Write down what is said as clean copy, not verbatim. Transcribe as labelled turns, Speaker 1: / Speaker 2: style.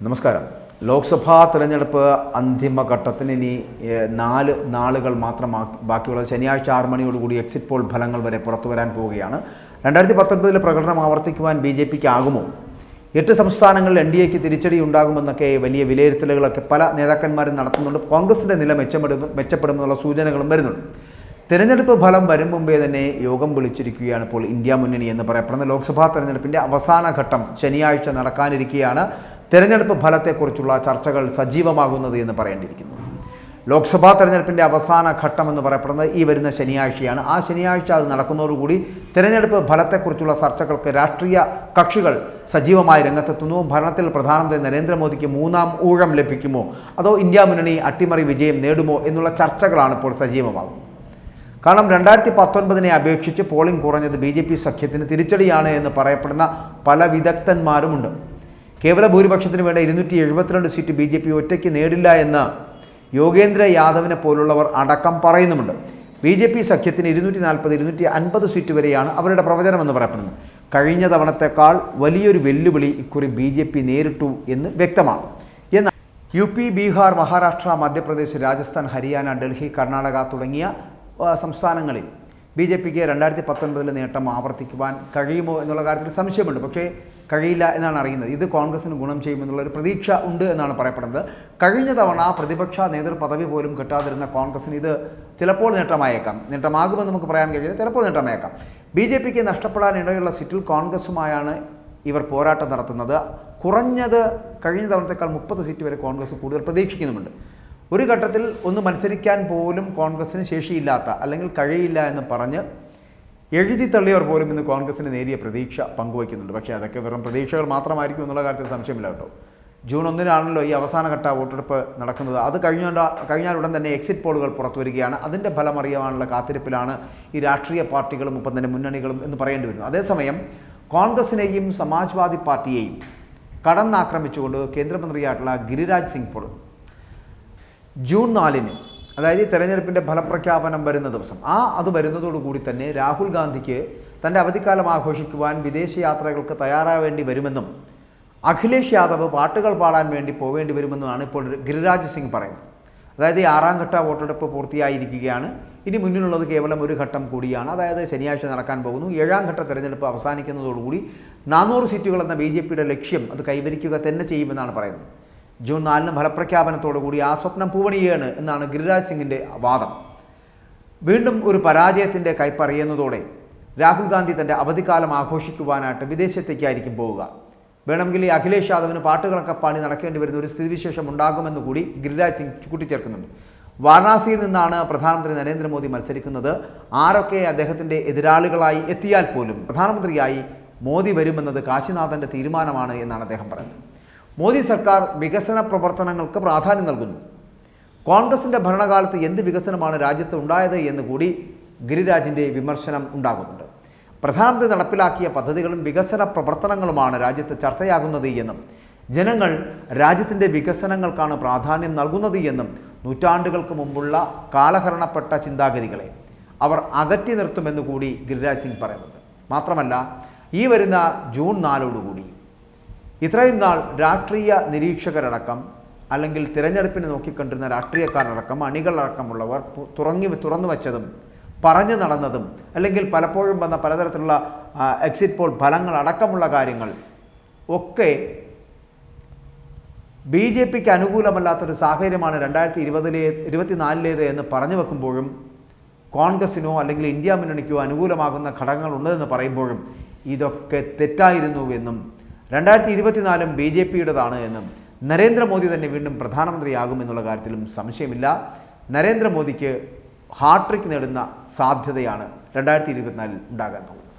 Speaker 1: നമസ്കാരം. ലോക്സഭാ തെരഞ്ഞെടുപ്പ് അന്തിമഘട്ടത്തിന് ഇനി 4 നാളുകൾ മാത്രം ബാക്കിയുള്ളത്. ശനിയാഴ്ച 6 മണിയോടുകൂടി എക്സിറ്റ് പോൾ ഫലങ്ങൾ വരെ പുറത്തു വരാൻ പോവുകയാണ്. 2019 പ്രകടനം ആവർത്തിക്കുവാൻ BJPക്ക് ആകുമോ? 8 സംസ്ഥാനങ്ങളിൽ NDAക്ക് തിരിച്ചടി ഉണ്ടാകുമെന്നൊക്കെ വലിയ വിലയിരുത്തലുകളൊക്കെ പല നേതാക്കന്മാരും നടത്തുന്നുണ്ട്. കോൺഗ്രസിൻ്റെ നില മെച്ചപ്പെടുമെന്നുള്ള സൂചനകളും വരുന്നുണ്ട്. തെരഞ്ഞെടുപ്പ് ഫലം വരും മുമ്പേ തന്നെ യോഗം വിളിച്ചിരിക്കുകയാണ് ഇപ്പോൾ ഇന്ത്യ മുന്നണി എന്ന് പറയപ്പെടുന്ന ലോക്സഭാ തെരഞ്ഞെടുപ്പിൻ്റെ അവസാന ഘട്ടം ശനിയാഴ്ച നടക്കാനിരിക്കെയാണ് തെരഞ്ഞെടുപ്പ് ഫലത്തെക്കുറിച്ചുള്ള ചർച്ചകൾ സജീവമാകുന്നത് എന്ന് പറയേണ്ടിയിരിക്കുന്നു. ലോക്സഭാ തെരഞ്ഞെടുപ്പിൻ്റെ അവസാന ഘട്ടം എന്ന് പറയപ്പെടുന്നത് ഈ വരുന്ന ശനിയാഴ്ചയാണ്. ആ ശനിയാഴ്ച അത് നടക്കുന്നതോടുകൂടി തെരഞ്ഞെടുപ്പ് ഫലത്തെക്കുറിച്ചുള്ള ചർച്ചകൾക്ക് രാഷ്ട്രീയ കക്ഷികൾ സജീവമായി രംഗത്തെത്തുന്നു. ഭരണത്തിൽ പ്രധാനമന്ത്രി നരേന്ദ്രമോദിക്ക് 3ാം ഊഴം ലഭിക്കുമോ, അതോ ഇന്ത്യ മുന്നണി അട്ടിമറി വിജയം നേടുമോ എന്നുള്ള ചർച്ചകളാണ് ഇപ്പോൾ സജീവമാകുന്നത്. കാരണം 2019 അപേക്ഷിച്ച് പോളിംഗ് കുറഞ്ഞത് BJP സഖ്യത്തിന് തിരിച്ചടിയാണ് എന്ന് പറയപ്പെടുന്ന പല വിദഗ്ധന്മാരുമുണ്ട്. കേവല ഭൂരിപക്ഷത്തിന് വേണ്ട 272 സീറ്റ് BJP ഒറ്റയ്ക്ക് നേടില്ല എന്ന് യോഗേന്ദ്ര യാദവിനെ പോലുള്ളവർ അടക്കം പറയുന്നുമുണ്ട്. BJP സഖ്യത്തിന് 240-250 സീറ്റ് വരെയാണ് അവരുടെ പ്രവചനമെന്ന് പറയപ്പെടുന്നത്. കഴിഞ്ഞ തവണത്തേക്കാൾ വലിയൊരു വെല്ലുവിളി ഇക്കുറി BJP നേരിട്ടു എന്ന് വ്യക്തമാണ്. എന്നാൽ UP, ബീഹാർ, മഹാരാഷ്ട്ര, മധ്യപ്രദേശ്, രാജസ്ഥാൻ, ഹരിയാന, ഡൽഹി, കർണാടക തുടങ്ങിയ സംസ്ഥാനങ്ങളിൽ BJPക്ക് 2019 നേട്ടം ആവർത്തിക്കുവാൻ കഴിയുമോ എന്നുള്ള കാര്യത്തിൽ സംശയമുണ്ട്. പക്ഷേ കഴിയില്ല എന്നാണ് അറിയുന്നത്. ഇത് കോൺഗ്രസിന് ഗുണം ചെയ്യുമെന്നുള്ളൊരു പ്രതീക്ഷ ഉണ്ട് എന്നാണ് പറയപ്പെടുന്നത്. കഴിഞ്ഞ തവണ പ്രതിപക്ഷ നേതൃപദവി പോലും കിട്ടാതിരുന്ന കോൺഗ്രസിന് ഇത് ചിലപ്പോൾ നേട്ടമായേക്കാം. നേട്ടമാകുമെന്ന് നമുക്ക് പറയാൻ കഴിയില്ല, ചിലപ്പോൾ നേട്ടമായേക്കാം. BJPക്ക് നഷ്ടപ്പെടാൻ ഇടയുള്ള സീറ്റിൽ കോൺഗ്രസുമായാണ് ഇവർ പോരാട്ടം നടത്തുന്നത്. കുറഞ്ഞത് കഴിഞ്ഞ തവണത്തേക്കാൾ 30 സീറ്റ് വരെ കോൺഗ്രസ് കൂടുതൽ പ്രതീക്ഷിക്കുന്നുമുണ്ട്. ഒരു ഘട്ടത്തിൽ ഒന്ന് മത്സരിക്കാൻ പോലും കോൺഗ്രസിന് ശേഷിയില്ലാത്ത അല്ലെങ്കിൽ കഴിയില്ല എന്ന് പറഞ്ഞ് എഴുതി തള്ളിയവർ പോലും ഇന്ന് കോൺഗ്രസിന് നേരിയ പ്രതീക്ഷ പങ്കുവയ്ക്കുന്നുണ്ട്. പക്ഷേ അതൊക്കെ വെറും പ്രതീക്ഷകൾ മാത്രമായിരിക്കും എന്നുള്ള കാര്യത്തിൽ സംശയമില്ല കേട്ടോ. ജൂൺ 1 ഈ അവസാനഘട്ട വോട്ടെടുപ്പ് നടക്കുന്നത്. അത് കഴിഞ്ഞാലുടൻ തന്നെ എക്സിറ്റ് പോളുകൾ പുറത്തു വരികയാണ്. അതിൻ്റെ ഫലം അറിയാനുള്ള കാത്തിരിപ്പിലാണ് ഈ രാഷ്ട്രീയ പാർട്ടികളും ഒപ്പം തന്നെ മുന്നണികളും എന്ന് പറയേണ്ടി വരുന്നു. അതേസമയം കോൺഗ്രസിനെയും സമാജ്വാദി പാർട്ടിയെയും കടന്നാക്രമിച്ചുകൊണ്ട് കേന്ദ്രമന്ത്രിയായിട്ടുള്ള ഗിരിരാജ് സിംഗ് ഇപ്പോൾ ജൂൺ 4 അതായത് ഈ തെരഞ്ഞെടുപ്പിൻ്റെ ഫലപ്രഖ്യാപനം വരുന്ന ദിവസം അത് വരുന്നതോടുകൂടി തന്നെ രാഹുൽ ഗാന്ധിക്ക് തൻ്റെ അവധിക്കാലം ആഘോഷിക്കുവാൻ വിദേശയാത്രകൾക്ക് തയ്യാറാവേണ്ടി വരുമെന്നും അഖിലേഷ് യാദവ് പാട്ടുകൾ പാടാൻ വേണ്ടി പോവേണ്ടി വരുമെന്നുമാണ് ഇപ്പോൾ ഗിരിരാജ് സിംഗ് പറയുന്നത്. അതായത് ഈ 6ാം ഘട്ട വോട്ടെടുപ്പ് പൂർത്തിയായിരിക്കുകയാണ്. ഇനി മുന്നിലുള്ളത് കേവലം ഒരു ഘട്ടം കൂടിയാണ്. അതായത് ശനിയാഴ്ച നടക്കാൻ പോകുന്നു. 7ാം ഘട്ട തെരഞ്ഞെടുപ്പ് അവസാനിക്കുന്നതോടുകൂടി 400 സീറ്റുകൾ എന്ന BJPയുടെ ലക്ഷ്യം അത് കൈവരിക്കുക തന്നെ ചെയ്യുമെന്നാണ് പറയുന്നത്. ജൂൺ 4 ഫലപ്രഖ്യാപനത്തോടുകൂടി ആ സ്വപ്നം പൂവണിയാണ് എന്നാണ് ഗിരിരാജ് സിംഗിൻ്റെ വാദം. വീണ്ടും ഒരു പരാജയത്തിൻ്റെ കൈപ്പറിയുന്നതോടെ രാഹുൽ ഗാന്ധി തൻ്റെ അവധിക്കാലം ആഘോഷിക്കുവാനായിട്ട് വിദേശത്തേക്കായിരിക്കും പോവുക. വേണമെങ്കിൽ ഈ അഖിലേഷ് യാദവിന് പാട്ടുകളൊക്കെ പാടി നടക്കേണ്ടി വരുന്ന ഒരു സ്ഥിതിവിശേഷം ഉണ്ടാകുമെന്ന് കൂടി ഗിരിരാജ് സിംഗ് കൂട്ടിച്ചേർക്കുന്നുണ്ട്. വാരണാസിയിൽ നിന്നാണ് പ്രധാനമന്ത്രി നരേന്ദ്രമോദി മത്സരിക്കുന്നത്. ആരൊക്കെ അദ്ദേഹത്തിൻ്റെ എതിരാളികളായി എത്തിയാൽ പോലും പ്രധാനമന്ത്രിയായി മോദി വരുമെന്നത് കാശിനാഥൻ്റെ തീരുമാനമാണ് എന്നാണ് അദ്ദേഹം പറയുന്നത്. മോദി സർക്കാർ വികസന പ്രവർത്തനങ്ങൾക്ക് പ്രാധാന്യം നൽകുന്നു. കോൺഗ്രസിൻ്റെ ഭരണകാലത്ത് എന്ത് വികസനമാണ് രാജ്യത്ത് ഉണ്ടായത് എന്ന് കൂടി ഗിരിരാജിൻ്റെ വിമർശനം ഉണ്ടാകുന്നുണ്ട്. പ്രധാനമന്ത്രി നടപ്പിലാക്കിയ പദ്ധതികളും വികസന പ്രവർത്തനങ്ങളുമാണ് രാജ്യത്ത് ചർച്ചയാകുന്നത് എന്നും ജനങ്ങൾ രാജ്യത്തിൻ്റെ വികസനങ്ങൾക്കാണ് പ്രാധാന്യം നൽകുന്നത് എന്നും നൂറ്റാണ്ടുകൾക്ക് മുമ്പുള്ള കാലഹരണപ്പെട്ട ചിന്താഗതികളെ അവർ അകറ്റി നിർത്തുമെന്ന് കൂടി ഗിരിരാജ് സിംഗ് പറയുന്നുണ്ട്. മാത്രമല്ല ഈ വരുന്ന ജൂൺ 4 ഇത്രയും നാൾ രാഷ്ട്രീയ നിരീക്ഷകരടക്കം അല്ലെങ്കിൽ തിരഞ്ഞെടുപ്പിനെ നോക്കിക്കണ്ടിരുന്ന രാഷ്ട്രീയക്കാരടക്കം അണികളടക്കമുള്ളവർ തുറന്നു വച്ചതും പറഞ്ഞു നടന്നതും അല്ലെങ്കിൽ പലപ്പോഴും വന്ന പലതരത്തിലുള്ള എക്സിറ്റ് പോൾ ഫലങ്ങൾ അടക്കമുള്ള കാര്യങ്ങൾ ഒക്കെ BJPക്ക് അനുകൂലമല്ലാത്തൊരു സാഹചര്യമാണ് 2024 എന്ന് പറഞ്ഞു വെക്കുമ്പോഴും കോൺഗ്രസിനോ അല്ലെങ്കിൽ ഇന്ത്യ മുന്നണിക്കോ അനുകൂലമാകുന്ന ഘടകങ്ങളുണ്ടെന്ന് പറയുമ്പോഴും ഇതൊക്കെ തെറ്റായിരുന്നുവെന്നും 2024 BJPയുടേതാണ് എന്നും നരേന്ദ്രമോദി തന്നെ വീണ്ടും പ്രധാനമന്ത്രിയാകുമെന്നുള്ള കാര്യത്തിലും സംശയമില്ല. നരേന്ദ്രമോദിക്ക് ഹാട്രിക് നേടുന്ന സാധ്യതയാണ് 2024 ഉണ്ടാകാൻ പോകുന്നത്.